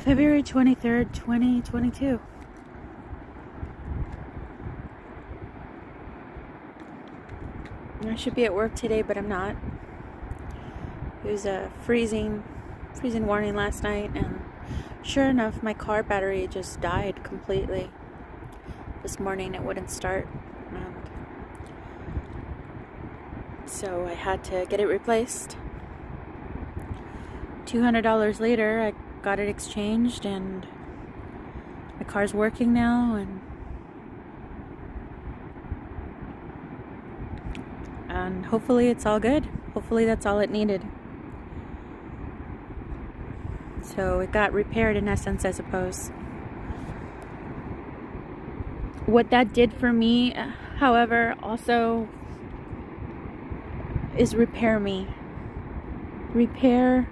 February 23rd, 2022. I should be at work today, but I'm not. It was a freezing warning last night, and sure enough, my car battery just died completely. This morning it wouldn't start, and so I had to get it replaced. $200 later, I got it exchanged, and my car's working now, and hopefully it's all good. Hopefully that's all it needed. So it got repaired in essence, I suppose. What that did for me, however, also is repair me. Repair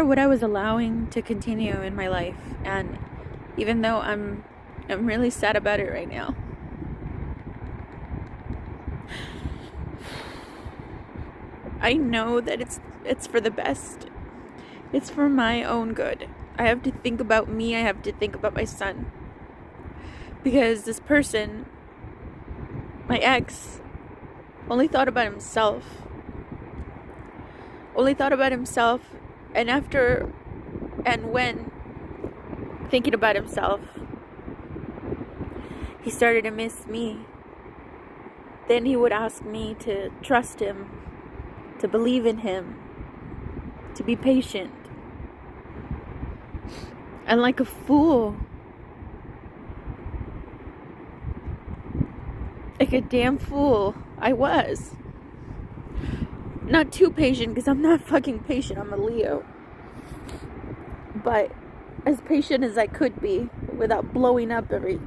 what I was allowing to continue in my life. And even though I'm really sad about it right now, I know that it's for the best. It's for my own good. I have to think about me. I have to think about my son. Because this person, my ex, only thought about himself. And after and when thinking about himself, he started to miss me. Then he would ask me to trust him, to believe in him, to be patient. And like a fool, like a damn fool, I was. Not too patient, because I'm not fucking patient. I'm a Leo. But as patient as I could be without blowing up every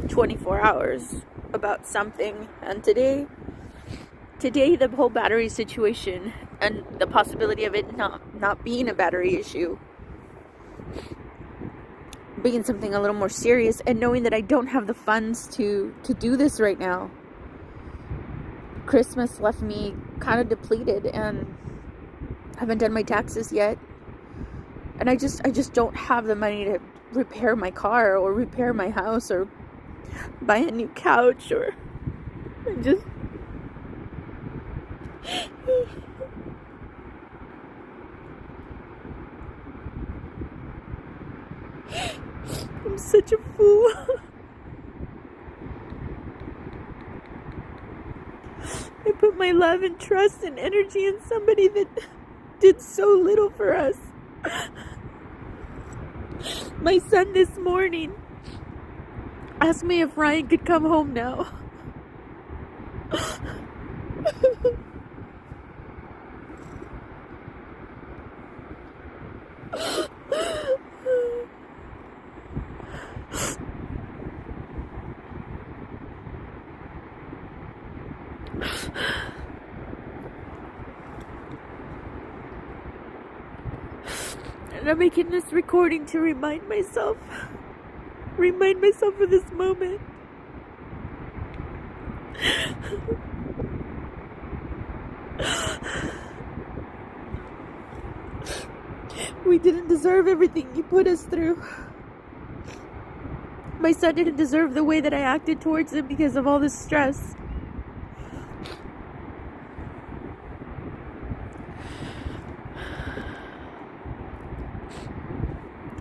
24 hours about something. And today the whole battery situation and the possibility of it not being a battery issue, being something a little more serious, and knowing that I don't have the funds to do this right now. Christmas left me kind of depleted, and haven't done my taxes yet, and I just don't have the money to repair my car or repair my house or buy a new couch, or just I'm such a fool. I put my love and trust and energy in somebody that did so little for us. My son this morning asked me if Ryan could come home now. And I'm making this recording to remind myself of this moment. We didn't deserve everything you put us through. My son didn't deserve the way that I acted towards him because of all this stress.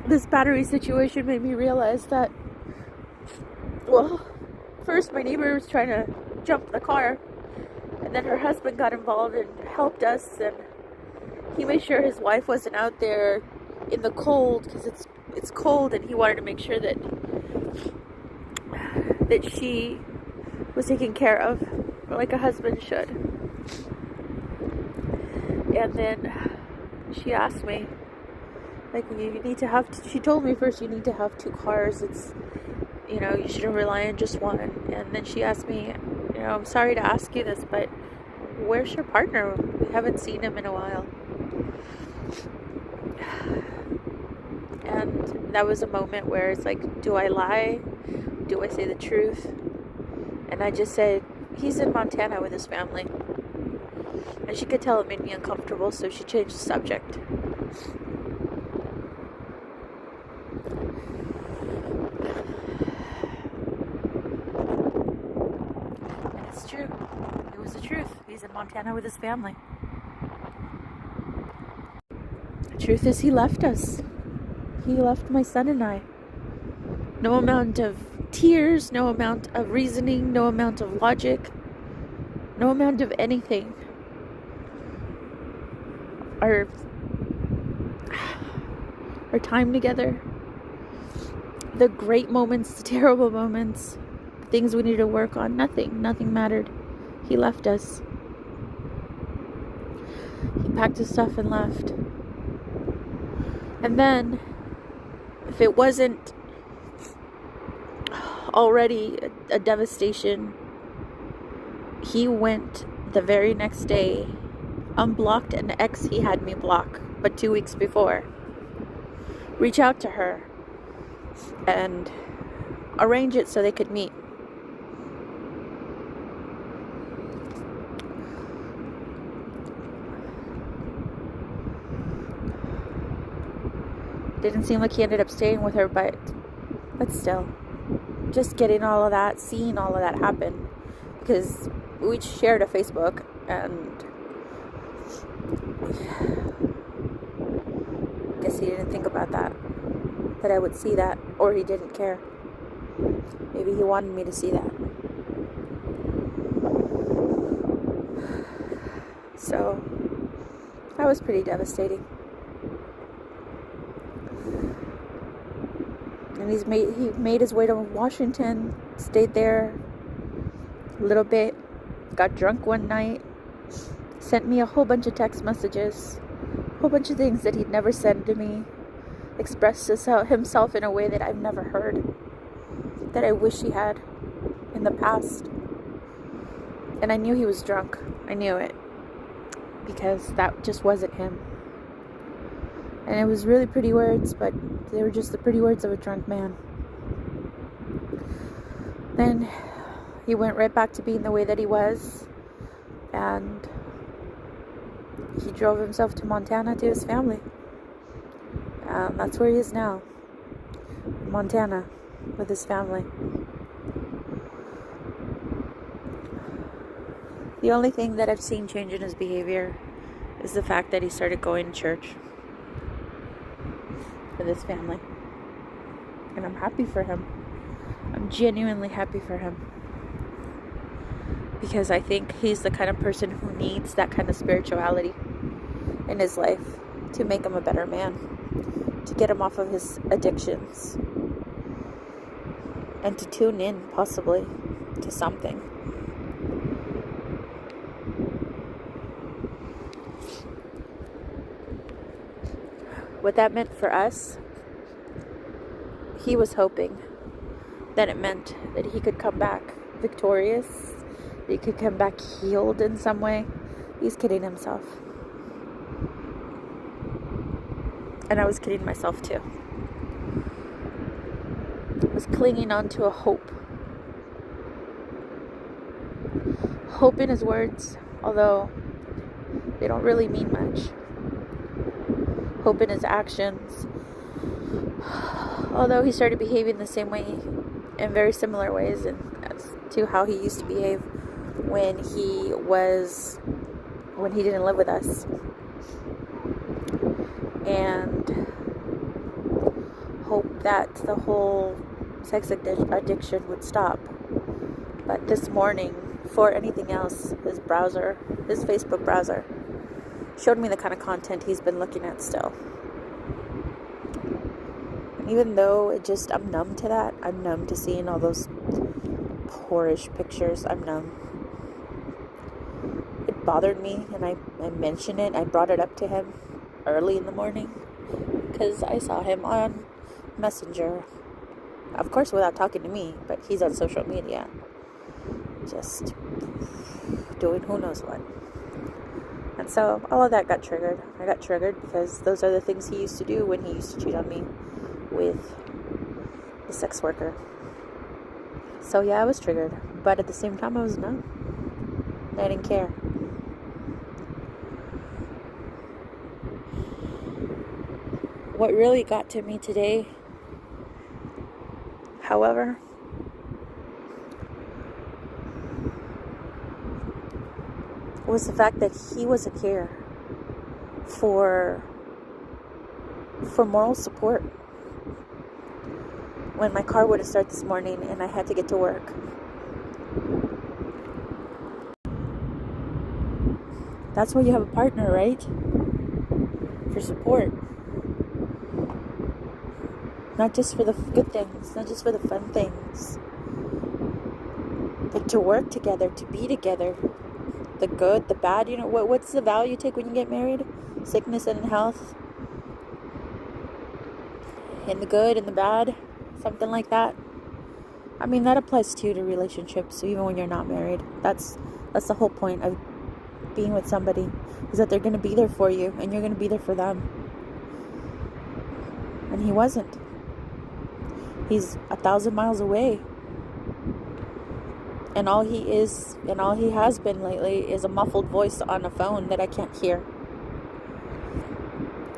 This battery situation made me realize that, well, first my neighbor was trying to jump the car, and then her husband got involved and helped us, and he made sure his wife wasn't out there in the cold, because it's cold, and he wanted to make sure that she was taken care of like a husband should. And then she asked me, like, she told me first, you need to have 2 cars. It's, you shouldn't rely on just one. And then she asked me, I'm sorry to ask you this, but where's your partner? We haven't seen him in a while. And that was a moment where it's like, do I lie? Do I say the truth? And I just said, he's in Montana with his family. And she could tell it made me uncomfortable, so she changed the subject. And it's true. It was the truth. He's in Montana with his family. The truth is, he left us. He left my son and I. No amount of tears, no amount of reasoning, no amount of logic, no amount of anything. Our time together, the great moments, the terrible moments, the things we needed to work on, nothing mattered. He left us. He packed his stuff and left. And then, if it wasn't already a devastation, he went the very next day, unblocked an ex he had me block, but 2 weeks before. Reach out to her and arrange it so they could meet. Didn't seem like he ended up staying with her, but still, just getting all of that, seeing all of that happen, because we shared a Facebook, and I guess he didn't think about that I would see that, or he didn't care. Maybe he wanted me to see that. So that was pretty devastating. And he made his way to Washington, stayed there a little bit, got drunk one night, sent me a whole bunch of text messages, a whole bunch of things that he'd never said to me, expressed himself in a way that I've never heard, that I wish he had in the past. And I knew he was drunk. I knew it, because that just wasn't him. And it was really pretty words, but they were just the pretty words of a drunk man. Then he went right back to being the way that he was, and he drove himself to Montana to his family. And that's where he is now, in Montana, with his family. The only thing that I've seen change in his behavior is the fact that he started going to church with his family. And I'm happy for him. I'm genuinely happy for him. Because I think he's the kind of person who needs that kind of spirituality in his life to make him a better man, to get him off of his addictions, and to tune in, possibly, to something. What that meant for us, he was hoping that it meant that he could come back victorious, that he could come back healed in some way. He's kidding himself. And I was kidding myself too. I was clinging on to a hope. Hope in his words, although they don't really mean much. Hope in his actions, although he started behaving the same way, in very similar ways, and as to how he used to behave when he didn't live with us. And hope that the whole sex addiction would stop. But this morning, before anything else, his Facebook browser, showed me the kind of content he's been looking at still. And even though I'm numb to that, I'm numb to seeing all those poorish pictures, I'm numb. It bothered me, and I mentioned it, I brought it up to him early in the morning, because I saw him on Messenger, of course without talking to me, but he's on social media, just doing who knows what. And so all of that got triggered. I got triggered because those are the things he used to do when he used to cheat on me with the sex worker. So yeah, I was triggered, but at the same time I was numb. I didn't care. What really got to me today, however, was the fact that he wasn't here for moral support when my car wouldn't start this morning and I had to get to work. That's why you have a partner, right? For support. Not just for the good things, not just for the fun things, but to work together, to be together. The good, the bad, what's the vow you take when you get married? Sickness and health. And the good and the bad, something like that. I mean, that applies too to relationships, even when you're not married. That's the whole point of being with somebody, is that they're going to be there for you and you're going to be there for them. And he wasn't. He's 1,000 miles away. And all he is, and all he has been lately, is a muffled voice on a phone that I can't hear.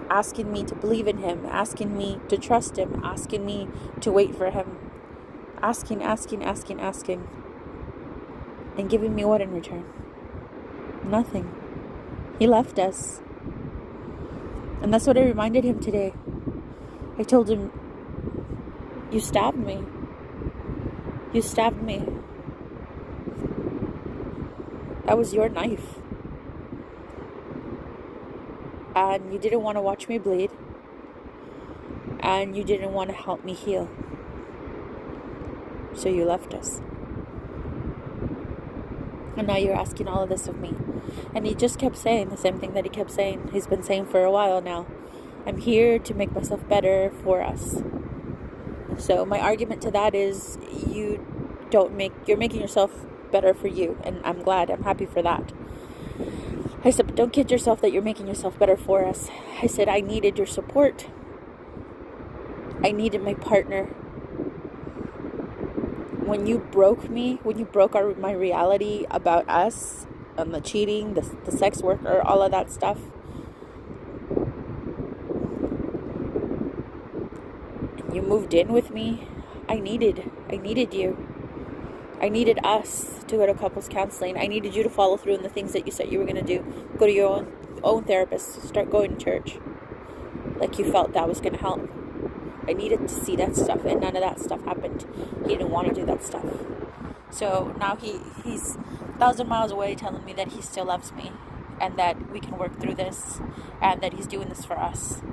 Asking me to believe in him, asking me to trust him, asking me to wait for him. Asking. And giving me what in return? Nothing. He left us. And that's what I reminded him today. I told him, you stabbed me. You stabbed me. That was your knife. And you didn't want to watch me bleed. And you didn't want to help me heal. So you left us. And now you're asking all of this of me. And he just kept saying the same thing that he kept saying. He's been saying for a while now. I'm here to make myself better for us. So my argument to that is, you're making yourself better for you. And I'm glad. I'm happy for that. I said, but don't kid yourself that you're making yourself better for us. I said, I needed your support. I needed my partner. When you broke me, when you broke my reality about us, and the cheating, the sex worker, all of that stuff, you moved in with me, I needed you. I needed us to go to couples counseling. I needed you to follow through on the things that you said you were going to do. Go to your own therapist. Start going to church. Like you felt that was going to help. I needed to see that stuff, and none of that stuff happened. He didn't want to do that stuff. So now he's 1,000 miles away telling me that he still loves me, and that we can work through this, and that he's doing this for us.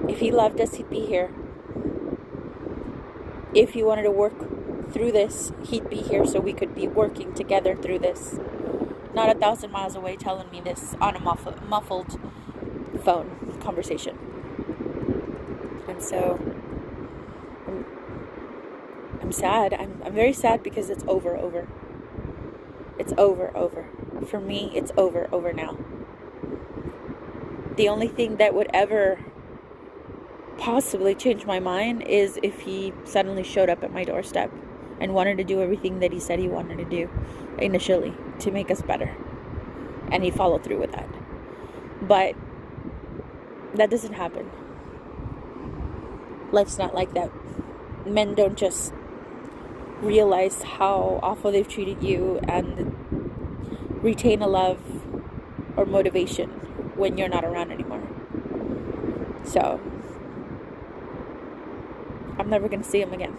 If he loved us, he'd be here. If he wanted to work through this, he'd be here so we could be working together through this. Not 1,000 miles away telling me this on a muffled phone conversation. And so I'm sad. I'm very sad because it's over. It's over. For me, it's over now. The only thing that would ever possibly change my mind is if he suddenly showed up at my doorstep and wanted to do everything that he said he wanted to do initially to make us better, and he followed through with that. But that doesn't happen. Life's not like that. Men don't just realize how awful they've treated you and retain a love or motivation when you're not around anymore. So I'm never going to see him again.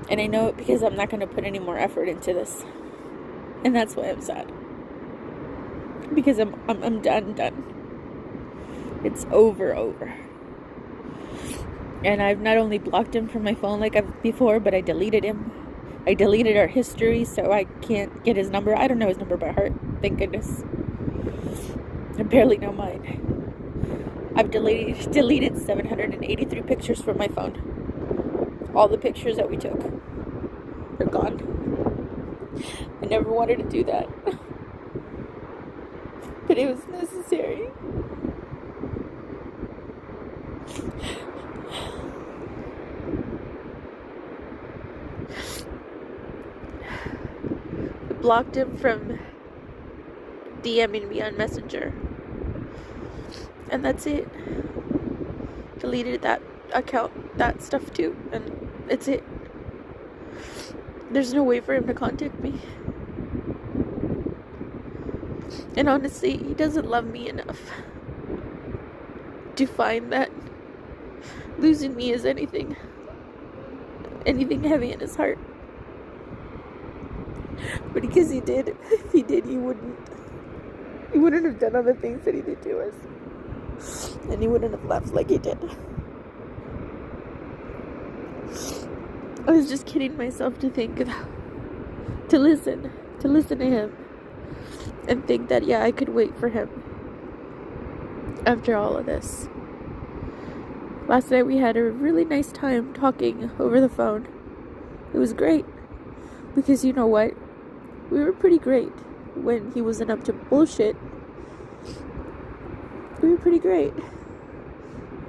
And I know it because I'm not going to put any more effort into this. And that's why I'm sad. Because I'm done. It's over. And I've not only blocked him from my phone like I've before, but I deleted him. I deleted our history so I can't get his number. I don't know his number by heart. Thank goodness. I barely know mine. I've deleted 783 pictures from my phone. All the pictures that we took are gone. I never wanted to do that. But it was necessary. blocked him from DMing me on Messenger. And that's it. Deleted that account, that stuff too, and it's it. There's no way for him to contact me. And honestly, he doesn't love me enough to find that losing me is anything heavy in his heart. But because he did, if he did, he wouldn't have done all the things that he did to us. And he wouldn't have left like he did. I was just kidding myself to listen to him and think that, yeah, I could wait for him after all of this. Last night we had a really nice time talking over the phone. It was great. Because you know what? We were pretty great when he wasn't up to bullshit. We were pretty great.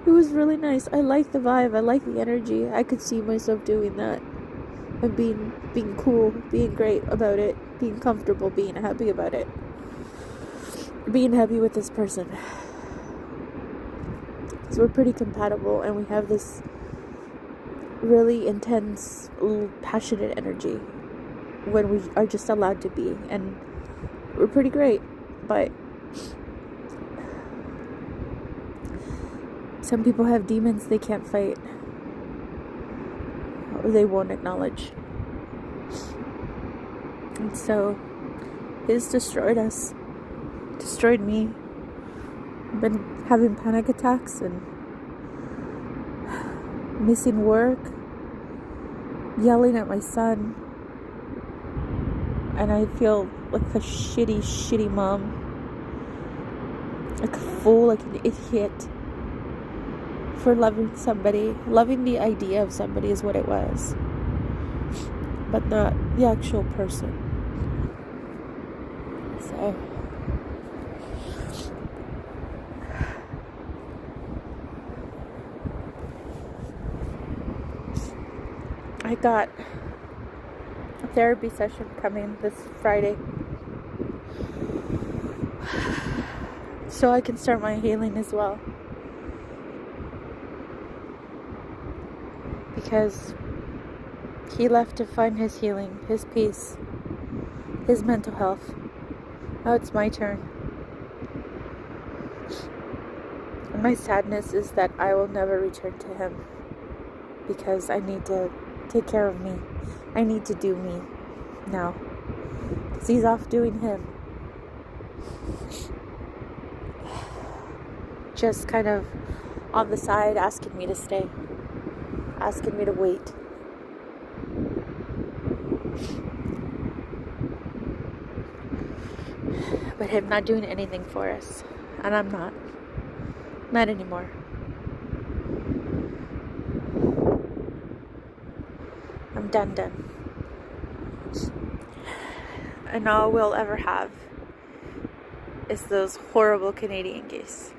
It was really nice. I like the vibe. I like the energy. I could see myself doing that. And being cool, being great about it, being comfortable, being happy about it. Being happy with this person. So we're pretty compatible, and we have this really intense, passionate energy when we are just allowed to be, and we're pretty great. But some people have demons they can't fight, or they won't acknowledge. And so his destroyed us, destroyed me. I've been having panic attacks and missing work, yelling at my son, and I feel like a shitty mom, like a fool, like an idiot for loving somebody. Loving the idea of somebody is what it was, but not the actual person. So I got a therapy session coming this Friday, so I can start my healing as well. Because he left to find his healing, his peace, his mental health. Now it's my turn. And my sadness is that I will never return to him, because I need to take care of me. I need to do me now, because he's off doing him. Just kind of on the side, asking me to stay, asking me to wait. But him not doing anything for us, and I'm not anymore. I'm done. And all we'll ever have is those horrible Canadian geese.